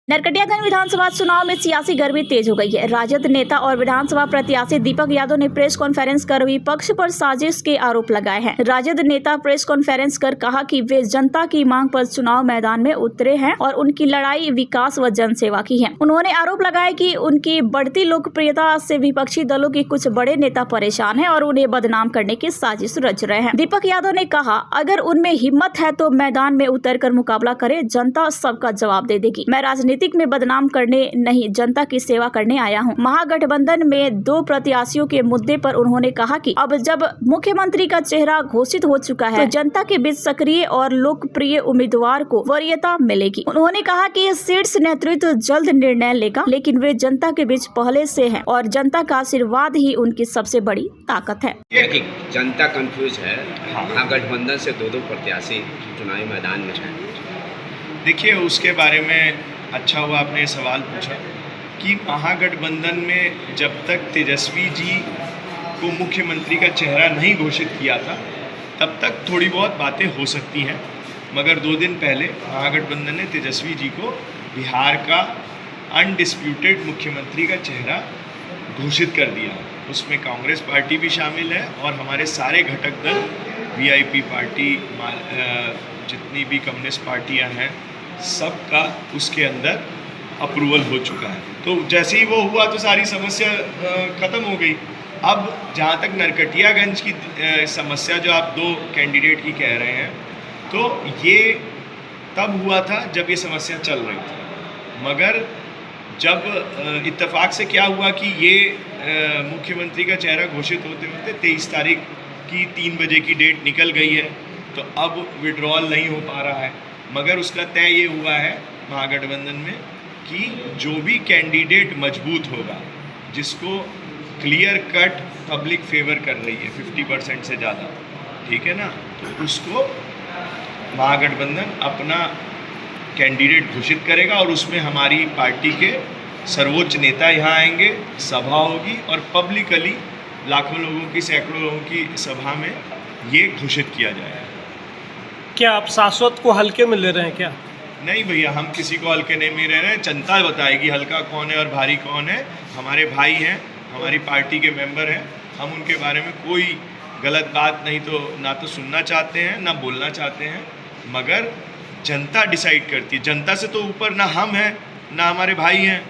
नरकटियागंज विधानसभा चुनाव में सियासी गर्मी तेज हो गई है। राजद नेता और विधानसभा प्रत्याशी दीपक यादव ने प्रेस कॉन्फ्रेंस कर विपक्ष पर साजिश के आरोप लगाए हैं। राजद नेता प्रेस कॉन्फ्रेंस कर कहा कि वे जनता की मांग पर चुनाव मैदान में उतरे हैं और उनकी लड़ाई विकास व जनसेवा की है। उन्होंने आरोप लगाया कि उनकी बढ़ती लोकप्रियता से विपक्षी दलों के कुछ बड़े नेता परेशान हैं और उन्हें बदनाम करने की साजिश रच रहे हैं। दीपक यादव ने कहा, अगर उनमें हिम्मत है तो मैदान में उतर कर मुकाबला करे, जनता सबका जवाब दे देगी। मैं राजनीतिक में बदनाम करने नहीं, जनता की सेवा करने आया हूं। महागठबंधन में 2 प्रत्याशियों के मुद्दे पर उन्होंने कहा कि अब जब मुख्यमंत्री का चेहरा घोषित हो चुका है तो जनता के बीच सक्रिय और लोकप्रिय उम्मीदवार को वरीयता मिलेगी। उन्होंने कहा कि शीर्ष नेतृत्व जल्द निर्णय लेगा, लेकिन वे जनता के बीच पहले से हैं और जनता का आशीर्वाद ही उनकी सबसे बड़ी ताकत है। जनता कंफ्यूज है। महागठबंधन से 2 प्रत्याशी चुनावी मैदान में हैं। देखिए, उसके बारे में अच्छा हुआ आपने ये सवाल पूछा कि महागठबंधन में जब तक तेजस्वी जी को मुख्यमंत्री का चेहरा नहीं घोषित किया था तब तक थोड़ी बहुत बातें हो सकती हैं, मगर 2 दिन पहले महागठबंधन ने तेजस्वी जी को बिहार का अनडिस्प्यूटेड मुख्यमंत्री का चेहरा घोषित कर दिया। उसमें कांग्रेस पार्टी भी शामिल है और हमारे सारे घटक दल, वीआईपी पार्टी, जितनी भी कम्युनिस्ट पार्टियां हैं, सबका उसके अंदर अप्रूवल हो चुका है। तो जैसे ही वो हुआ तो सारी समस्या ख़त्म हो गई। अब जहाँ तक नरकटियागंज की समस्या जो आप 2 कैंडिडेट की कह रहे हैं, तो ये तब हुआ था जब ये समस्या चल रही थी, मगर जब इत्तेफाक से क्या हुआ कि ये मुख्यमंत्री का चेहरा घोषित होते होते 23 तारीख की 3 बजे की डेट निकल गई है, तो अब विड्रॉल नहीं हो पा रहा है। मगर उसका तय ये हुआ है महागठबंधन में कि जो भी कैंडिडेट मजबूत होगा, जिसको क्लियर कट पब्लिक फेवर कर रही है 50% से ज़्यादा, ठीक है ना, तो उसको महागठबंधन अपना कैंडिडेट घोषित करेगा और उसमें हमारी पार्टी के सर्वोच्च नेता यहाँ आएंगे, सभा होगी और पब्लिकली लाखों लोगों की, सैकड़ों लोगों की सभा में ये घोषित किया जाएगा। क्या आप शाश्वत को हल्के में ले रहे हैं क्या? नहीं भैया, हम किसी को हल्के नहीं ले रहे हैं। जनता बताएगी हल्का कौन है और भारी कौन है। हमारे भाई हैं, हमारी पार्टी के मेंबर हैं, हम उनके बारे में कोई गलत बात नहीं तो ना तो सुनना चाहते हैं ना बोलना चाहते हैं, मगर जनता डिसाइड करती है। जनता से तो ऊपर ना हम हैं ना हमारे भाई हैं,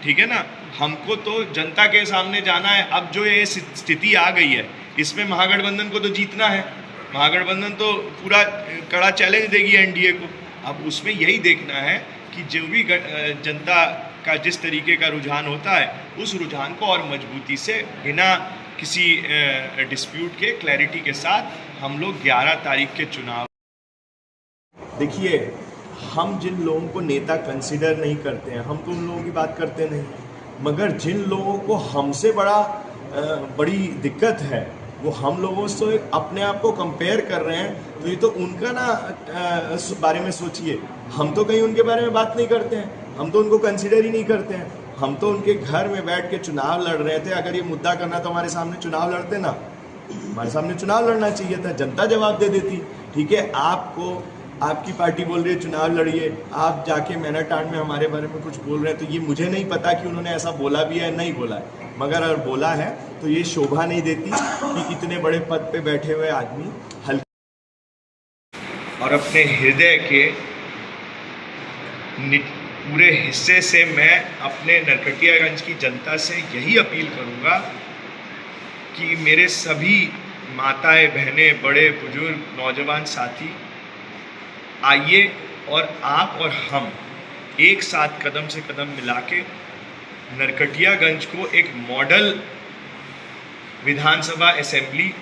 ठीक है ना। हमको तो जनता के सामने जाना है। अब जो ये स्थिति आ गई है, इसमें महागठबंधन को तो जीतना है। महागठबंधन तो पूरा कड़ा चैलेंज देगी एनडीए को। अब उसमें यही देखना है कि जो भी जनता का जिस तरीके का रुझान होता है, उस रुझान को और मजबूती से बिना किसी डिस्प्यूट के, क्लैरिटी के साथ हम लोग 11 तारीख के चुनाव। देखिए, हम जिन लोगों को नेता कंसिडर नहीं करते हैं, हम तो उन लोगों की बात करते नहीं, मगर जिन लोगों को हमसे बड़ी दिक्कत है, वो हम लोगों से अपने आप को कंपेयर कर रहे हैं, तो ये तो उनका ना बारे में सोचिए। हम तो कहीं उनके बारे में बात नहीं करते हैं, हम तो उनको कंसिडर ही नहीं करते हैं। हम तो उनके घर में बैठ के चुनाव लड़ रहे थे। अगर ये मुद्दा करना तो हमारे सामने चुनाव लड़ते ना, हमारे सामने चुनाव लड़ना चाहिए था, जनता जवाब दे देती। ठीक है, आपको आपकी पार्टी बोल रही है चुनाव लड़िए, आप जाके मैनाटांड में हमारे बारे में कुछ बोल रहे हैं, तो ये मुझे नहीं पता कि उन्होंने ऐसा बोला भी है नहीं बोला है, मगर अगर बोला है तो ये शोभा नहीं देती कि इतने बड़े पद पे बैठे हुए आदमी और अपने हृदय के पूरे हिस्से से मैं अपने नरकटियागंज की जनता से यही अपील करूँगा कि मेरे सभी माताएं, बहनें, बड़े बुजुर्ग, नौजवान साथी, आइए और आप और हम एक साथ कदम से कदम मिला के नरकटियागंज को एक मॉडल विधानसभा असेंबली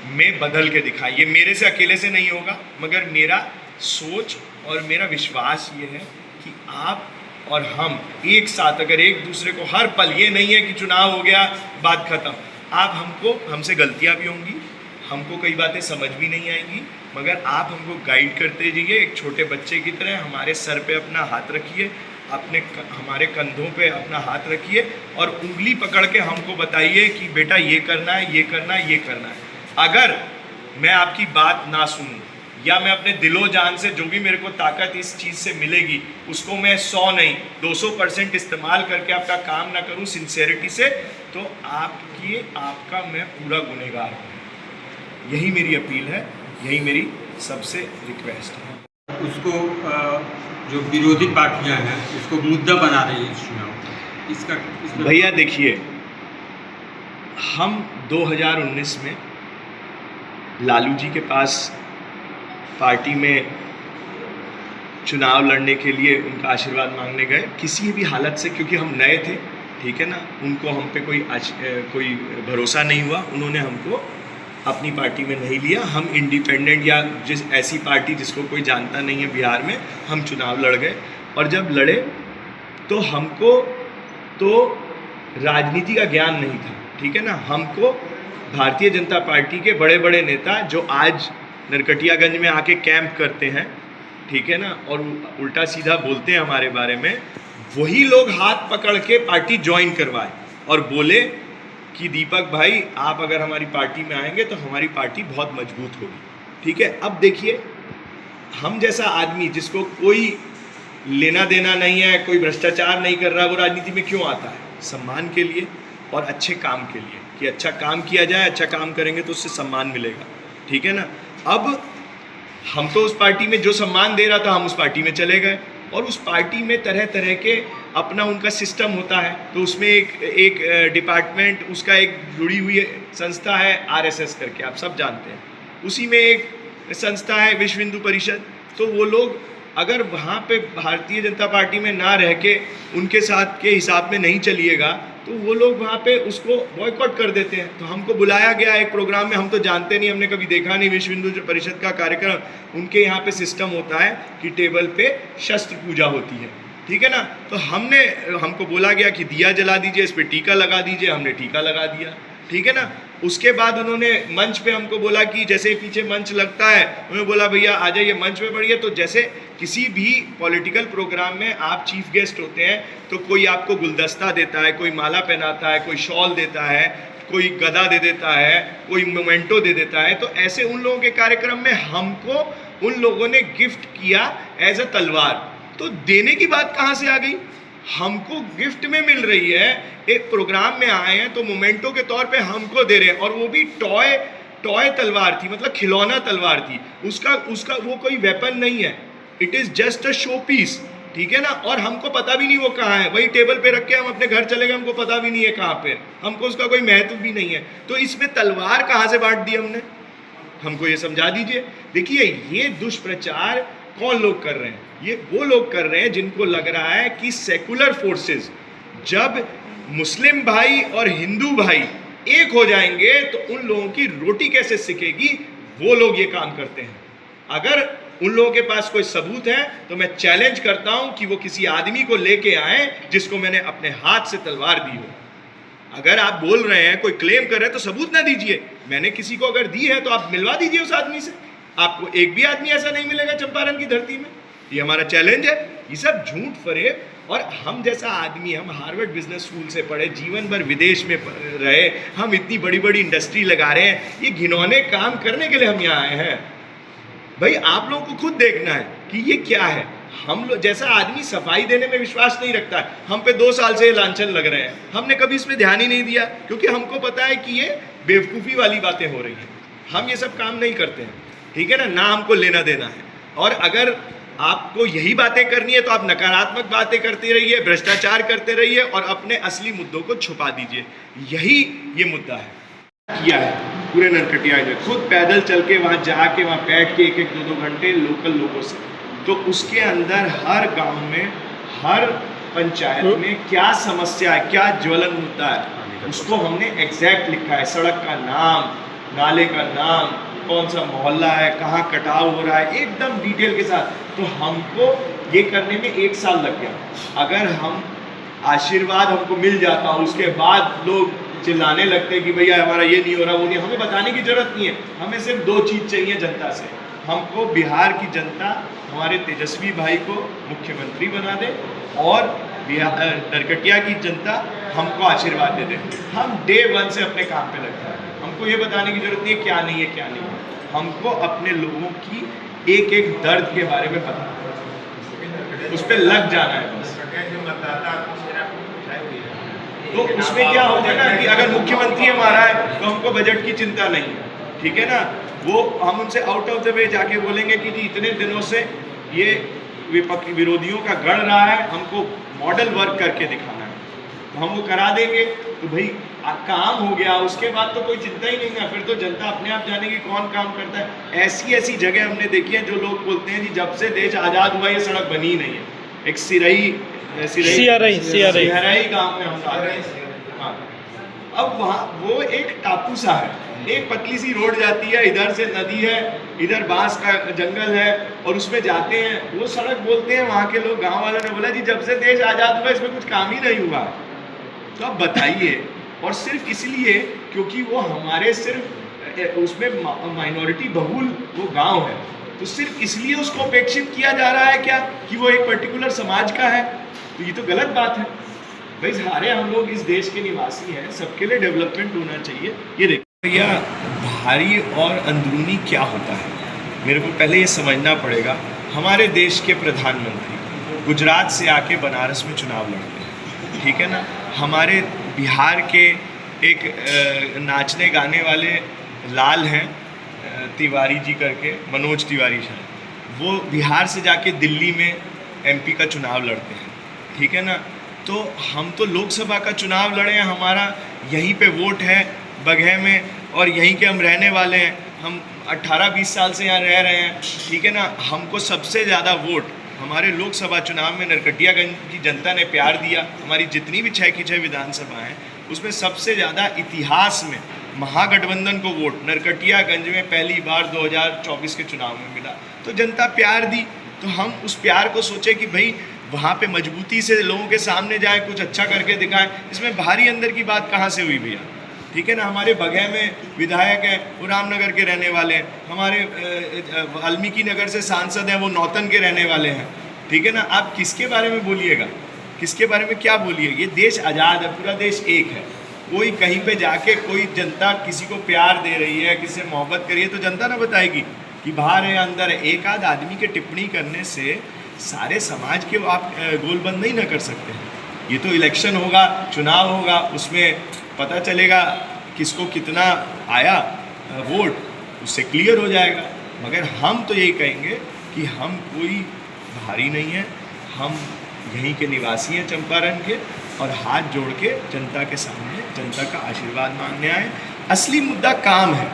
में बदल के दिखाइए। मेरे से अकेले से नहीं होगा, मगर मेरा सोच और मेरा विश्वास ये है कि आप और हम एक साथ, अगर एक दूसरे को हर पल, ये नहीं है कि चुनाव हो गया बात खत्म, हमसे गलतियां भी होंगी, हमको कई बातें समझ भी नहीं आएंगी, मगर आप हमको गाइड करते जाइए। एक छोटे बच्चे की तरह हमारे सर पे अपना हाथ रखिए, हमारे कंधों पे अपना हाथ रखिए और उंगली पकड़ के हमको बताइए कि बेटा ये करना है, ये करना है, ये करना है। अगर मैं आपकी बात ना सुनूं या मैं अपने दिलो जान से जो भी मेरे को ताकत इस चीज़ से मिलेगी उसको मैं 100 नहीं 200% इस्तेमाल करके आपका काम ना करूं सिंसेरिटी से, तो आपका मैं पूरा गुनहगार हूँ। यही मेरी अपील है, यही मेरी सबसे रिक्वेस्ट है। उसको जो विरोधी पार्टियां हैं उसको मुद्दा बना रही है इस चुनाव, इसका भैया देखिए, हम 2019 में लालू जी के पास पार्टी में चुनाव लड़ने के लिए उनका आशीर्वाद मांगने गए किसी भी हालत से, क्योंकि हम नए थे, ठीक है ना, उनको हम पे कोई भरोसा नहीं हुआ, उन्होंने हमको अपनी पार्टी में नहीं लिया। हम इंडिपेंडेंट या ऐसी पार्टी जिसको कोई जानता नहीं है बिहार में, हम चुनाव लड़ गए। और जब लड़े तो हमको तो राजनीति का ज्ञान नहीं था, ठीक है ना। हमको भारतीय जनता पार्टी के बड़े बड़े नेता जो आज नरकटियागंज में आके कैंप करते हैं, ठीक है ना, और उल्टा सीधा बोलते हैं हमारे बारे में, वही लोग हाथ पकड़ के पार्टी ज्वाइन करवाए और बोले कि दीपक भाई आप अगर हमारी पार्टी में आएंगे तो हमारी पार्टी बहुत मजबूत होगी, ठीक है। अब देखिए, हम जैसा आदमी जिसको कोई लेना देना नहीं है, कोई भ्रष्टाचार नहीं कर रहा, वो राजनीति में क्यों आता है? सम्मान के लिए और अच्छे काम के लिए, कि अच्छा काम किया जाए, अच्छा काम करेंगे तो उससे सम्मान मिलेगा, ठीक है ना। अब हम तो उस पार्टी में जो सम्मान दे रहा था, हम उस पार्टी में चले गए, और उस पार्टी में तरह तरह के अपना उनका सिस्टम होता है, तो उसमें एक डिपार्टमेंट, उसका एक जुड़ी हुई संस्था है RSS करके, आप सब जानते हैं। उसी में एक संस्था है विश्व हिंदू परिषद। तो वो लोग अगर वहाँ पे भारतीय जनता पार्टी में ना रह के उनके साथ के हिसाब में नहीं चलिएगा, तो वो लोग वहाँ पे उसको बॉयकॉट कर देते हैं। तो हमको बुलाया गया एक प्रोग्राम में, हम तो जानते नहीं, हमने कभी देखा नहीं विश्व हिंदू परिषद का कार्यक्रम। उनके यहाँ पे सिस्टम होता है कि टेबल पे शस्त्र पूजा होती है, ठीक है ना। तो हमको बोला गया कि दिया जला दीजिए, इस पर टीका लगा दीजिए, हमने टीका लगा दिया, ठीक है ना। उसके बाद उन्होंने मंच पे हमको बोला कि जैसे पीछे मंच लगता है, उन्होंने बोला भैया आ जाइए मंच पे बढ़िए। तो जैसे किसी भी पॉलिटिकल प्रोग्राम में आप चीफ गेस्ट होते हैं तो कोई आपको गुलदस्ता देता है, कोई माला पहनाता है, कोई शॉल देता है, कोई गदा दे देता है, कोई मोमेंटो दे देता है। तो ऐसे उन लोगों के कार्यक्रम में हमको उन लोगों ने गिफ्ट किया एज अ तलवार। तो देने की बात कहाँ से आ गई? हमको गिफ्ट में मिल रही है, एक प्रोग्राम में आए हैं तो मोमेंटो के तौर पे हमको दे रहे हैं, और वो भी टॉय तलवार थी, मतलब खिलौना तलवार थी। उसका वो कोई वेपन नहीं है, it is just a show piece, ठीक है ना। और हमको पता भी नहीं वो कहाँ है, वही टेबल पे रख के हम अपने घर चले गए, हमको पता भी नहीं है कहाँ पे, हमको उसका कोई महत्व भी नहीं है। तो इसमें तलवार कहाँ से बांट दी हमने? हमको ये समझा दीजिए। देखिए, ये दुष्प्रचार कौन लोग कर रहे हैं? ये वो लोग कर रहे हैं जिनको लग रहा है कि सेकुलर फोर्सेस, जब मुस्लिम भाई और हिंदू भाई एक हो जाएंगे तो उन लोगों की रोटी कैसे सिकेगी, वो लोग ये काम करते हैं। अगर उन लोगों के पास कोई सबूत है तो मैं चैलेंज करता हूं कि वो किसी आदमी को लेके आए जिसको मैंने अपने हाथ से तलवार दी हो। अगर आप बोल रहे हैं, कोई क्लेम कर रहे हैं, तो सबूत ना दीजिए। मैंने किसी को अगर दी है तो आप मिलवा दीजिए उस आदमी से। आपको एक भी आदमी ऐसा नहीं मिलेगा चंपारण की धरती में। ये हमारा चैलेंज है। ये सब झूठ फरेब, और हम जैसा आदमी, हम हार्वर्ड बिजनेस स्कूल से पढ़े, जीवन भर विदेश में रहे, हम इतनी बड़ी बड़ी इंडस्ट्री लगा रहे हैं, ये घिनौने काम करने के लिए हम यहाँ आए हैं। भाई आप लोगों को खुद देखना है कि ये क्या है। हम लोग जैसा आदमी सफाई देने में विश्वास नहीं रखता है, हम पे 2 साल से लांछन लग रहे हैं, हमने कभी इसमें ध्यान ही नहीं दिया, क्योंकि हमको पता है कि ये बेवकूफ़ी वाली बातें हो रही हैं। हम ये सब काम नहीं करते हैं, ठीक है ना हमको लेना देना है। और अगर आपको यही बातें करनी है तो आप नकारात्मक बातें करते रहिए, भ्रष्टाचार करते रहिए और अपने असली मुद्दों को छुपा दीजिए। यही ये मुद्दा है। किया है पूरे नरकटियागंज में, खुद पैदल चल के वहाँ जाके वहाँ बैठ के 1-1, 2-2 घंटे लोकल लोगों से। तो उसके अंदर हर गांव में, हर पंचायत में क्या समस्या है, क्या ज्वलन मुद्दा है, उसको हमने एग्जैक्ट लिखा है। सड़क का नाम, नाले का नाम, कौन सा मोहल्ला है, कहाँ कटाव हो रहा है, एकदम डिटेल के साथ। तो हमको ये करने में 1 साल लग गया। अगर हम आशीर्वाद हमको मिल जाता, उसके बाद लोग चिल्लाने लगते कि भैया हमारा ये नहीं हो रहा, वो नहीं, हमें बताने की जरूरत नहीं है। हमें सिर्फ 2 चीज़ चाहिए जनता से। हमको बिहार की जनता हमारे तेजस्वी भाई को मुख्यमंत्री बना दे, और नरकटिया की जनता हमको आशीर्वाद दे दे। हम डे 1 से अपने काम पे लगता है। हमको ये बताने की जरूरत नहीं है क्या नहीं है, क्या नहीं है। हमको अपने लोगों की एक एक दर्द के बारे में पता, उस पर लग जाना है बस। तो उसमें क्या होता है ना कि अगर मुख्यमंत्री हमारा है तो हमको बजट की चिंता नहीं है, ठीक है ना। वो हम उनसे आउट ऑफ द वे जाके बोलेंगे कि जी इतने दिनों से ये विरोधियों का गढ़ रहा है, हमको मॉडल वर्क करके दिखाना है, तो हम वो करा देंगे। तो भाई काम हो गया, उसके बाद तो कोई चिंता ही नहीं है, फिर तो जनता अपने आप जानेगी कौन काम करता है। ऐसी ऐसी जगह हमने देखी है जो लोग बोलते हैं जी जब से देश आज़ाद हुआ ये सड़क बनी ही नहीं है। एक सिरही गांव में हम जाते हैं, हाँ, अब वहाँ वो एक टापू सा है, एक पतली सी रोड जाती है, इधर से नदी है, इधर बांस का जंगल है, और उसमें जाते हैं वो सड़क बोलते हैं वहाँ के लोग, गांव वालों ने बोला जी जब से देश आज़ाद हुआ इसमें कुछ काम ही नहीं हुआ। तो अब बताइए, और सिर्फ इसलिए क्योंकि वो हमारे सिर्फ उसमें माइनॉरिटी बहुल वो गांव है, तो सिर्फ इसलिए उसको अपेक्षित किया जा रहा है क्या कि वो एक पर्टिकुलर समाज का है? तो ये तो गलत बात है भाई। सारे हम लोग इस देश के निवासी हैं, सबके लिए डेवलपमेंट होना चाहिए। ये देखिए भैया, बाहरी और अंदरूनी क्या होता है मेरे को पहले ये समझना पड़ेगा। हमारे देश के प्रधानमंत्री गुजरात से आके बनारस में चुनाव लड़ते हैं, ठीक है ना। हमारे बिहार के एक नाचने गाने वाले लाल हैं तिवारी जी करके, मनोज तिवारी शायद, वो बिहार से जाके दिल्ली में एमपी का चुनाव लड़ते हैं, ठीक है ना। तो हम तो लोकसभा का चुनाव लड़े हैं, हमारा यहीं पे वोट है बगहे में, और यहीं के हम रहने वाले हैं, हम 18-20 साल से यहाँ रह रहे हैं, ठीक है ना। हमको सबसे ज़्यादा वोट हमारे लोकसभा चुनाव में नरकटियागंज की जनता ने प्यार दिया। हमारी जितनी भी 6 की 6 विधानसभा हैं उसमें सबसे ज़्यादा इतिहास में महागठबंधन को वोट नरकटियागंज में पहली बार 2024 के चुनाव में मिला। तो जनता प्यार दी, तो हम उस प्यार को सोचे कि भाई वहाँ पे मजबूती से लोगों के सामने जाएं, कुछ अच्छा करके दिखाएं। इसमें बाहरी अंदर की बात कहाँ से हुई भैया, ठीक है ना। हमारे बगह में विधायक हैं, वो रामनगर के रहने वाले हैं, हमारे वाल्मीकि नगर से सांसद हैं, वो नौतन के रहने वाले हैं, ठीक है ना। आप किसके बारे में बोलिएगा, किसके बारे में क्या बोलिए। ये देश आज़ाद है, पूरा देश एक है। कोई कहीं पे जाके कोई जनता किसी को प्यार दे रही है, किसी से मोहब्बत करिए, तो जनता ना बताएगी कि बाहर है अंदर है। एक आध आदमी के टिप्पणी करने से सारे समाज के आप गोलबंद नहीं ना कर सकते हैं। ये तो इलेक्शन होगा, चुनाव होगा, उसमें पता चलेगा किसको कितना आया वोट, उससे क्लियर हो जाएगा। मगर हम तो यही कहेंगे कि हम कोई बाहरी नहीं है, हम यहीं के निवासी हैं चंपारण के, और हाथ जोड़ के जनता के सामने जनता का आशीर्वाद मांगने आए। असली मुद्दा काम है,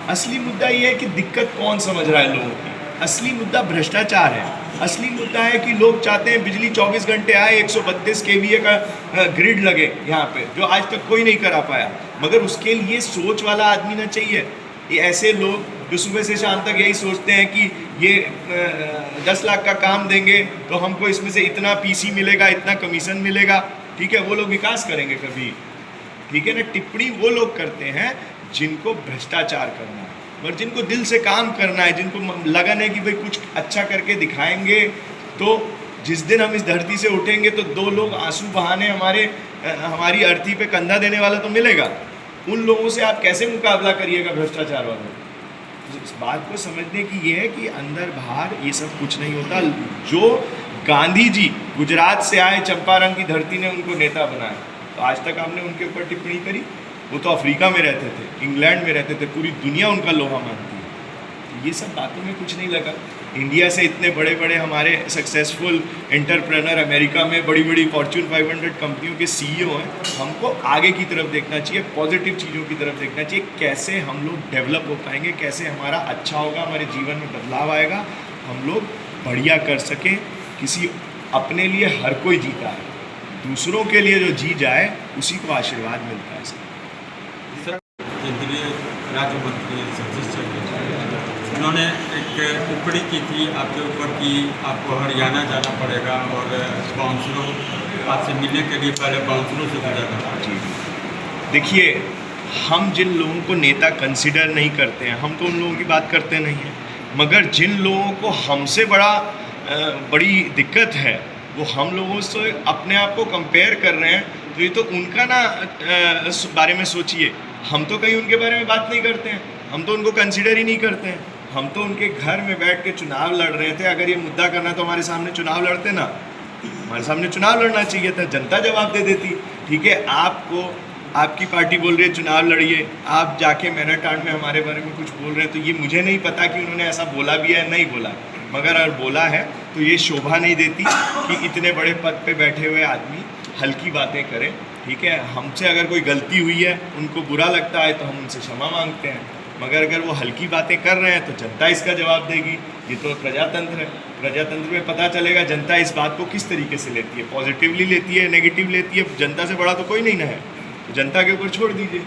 असली मुद्दा ये है कि दिक्कत कौन समझ रहा है लोगों की। असली मुद्दा भ्रष्टाचार है, असली मुद्दा है कि लोग चाहते हैं बिजली 24 घंटे आए, 132 kVA का ग्रिड लगे यहाँ पे, जो आज तक कोई नहीं करा पाया। मगर उसके लिए सोच वाला आदमी ना चाहिए। ये ऐसे लोग जो सुबह से शाम तक यही सोचते हैं कि ये 10 लाख का काम देंगे तो हमको इसमें से इतना PC मिलेगा, इतना कमीशन मिलेगा, ठीक है, वो लोग विकास करेंगे कभी, ठीक है ना। टिप्पणी वो लोग करते हैं जिनको भ्रष्टाचार करना है, और जिनको दिल से काम करना है, जिनको लगन है कि भाई कुछ अच्छा करके दिखाएंगे। तो जिस दिन हम इस धरती से उठेंगे तो 2 लोग आंसू बहाने हमारी अर्थी पे कंधा देने वाला तो मिलेगा। उन लोगों से आप कैसे मुकाबला करिएगा भ्रष्टाचार वालों। इस बात को समझने की ये है कि अंदर बाहर ये सब कुछ नहीं होता। जो गांधी जी गुजरात से आए, चंपारण की धरती ने उनको नेता बनाया, तो आज तक आपने उनके ऊपर टिप्पणी करी। वो तो अफ्रीका में रहते थे, इंग्लैंड में रहते थे, पूरी दुनिया उनका लोहा मानती है। तो ये सब बातों में कुछ नहीं लगा। इंडिया से इतने बड़े बड़े हमारे सक्सेसफुल एंटरप्रेनर अमेरिका में बड़ी बड़ी फॉर्च्यून 500 कंपनियों के CEO हैं। हमको आगे की तरफ देखना चाहिए, पॉजिटिव चीज़ों की तरफ देखना चाहिए। कैसे हम लोग डेवलप हो पाएंगे, कैसे हमारा अच्छा होगा, हमारे जीवन में बदलाव आएगा, हम लोग बढ़िया कर सकें। किसी अपने लिए हर कोई जीता है, दूसरों के लिए जो जी जाए उसी को आशीर्वाद मिलता है। केंद्रीय राज्य मंत्री सतीश चंद्र उन्होंने एक टिप्पणी की थी आपके ऊपर कि आपको हरियाणा जाना पड़ेगा और बाउंसरों आपसे मिलने के लिए पहले बाउंसरों से गुजरना पड़ेगा। जी देखिए, हम जिन लोगों को नेता कंसिडर नहीं करते हैं, हम तो उन लोगों की बात करते नहीं हैं। मगर जिन लोगों को हमसे बड़ी दिक्कत है, वो हम लोगों से अपने आप को कंपेयर कर रहे हैं, तो ये तो उनका ना बारे में सोचिए। हम तो कहीं उनके बारे में बात नहीं करते हैं, हम तो उनको कंसिडर ही नहीं करते हैं। हम तो उनके घर में बैठ के चुनाव लड़ रहे थे। अगर ये मुद्दा करना तो हमारे सामने चुनाव लड़ते ना, हमारे सामने चुनाव लड़ना चाहिए था, जनता जवाब दे देती। ठीक है, आपको आपकी पार्टी बोल रही है चुनाव लड़िए, आप जाके मैनाटांड में हमारे बारे में कुछ बोल रहे हैं, तो ये मुझे नहीं पता कि उन्होंने ऐसा बोला भी है नहीं बोला, मगर अगर बोला है तो ये शोभा नहीं देती कि इतने बड़े पद पे बैठे हुए आदमी हल्की बातें करें। ठीक है, हमसे अगर कोई गलती हुई है, उनको बुरा लगता है तो हम उनसे क्षमा मांगते हैं, मगर अगर वो हल्की बातें कर रहे हैं तो जनता इसका जवाब देगी। ये तो प्रजातंत्र है, प्रजातंत्र में पता चलेगा जनता इस बात को किस तरीके से लेती है, पॉजिटिवली लेती है, नेगेटिव लेती है। जनता से बड़ा तो कोई नहीं ना है, तो जनता के ऊपर छोड़ दीजिए।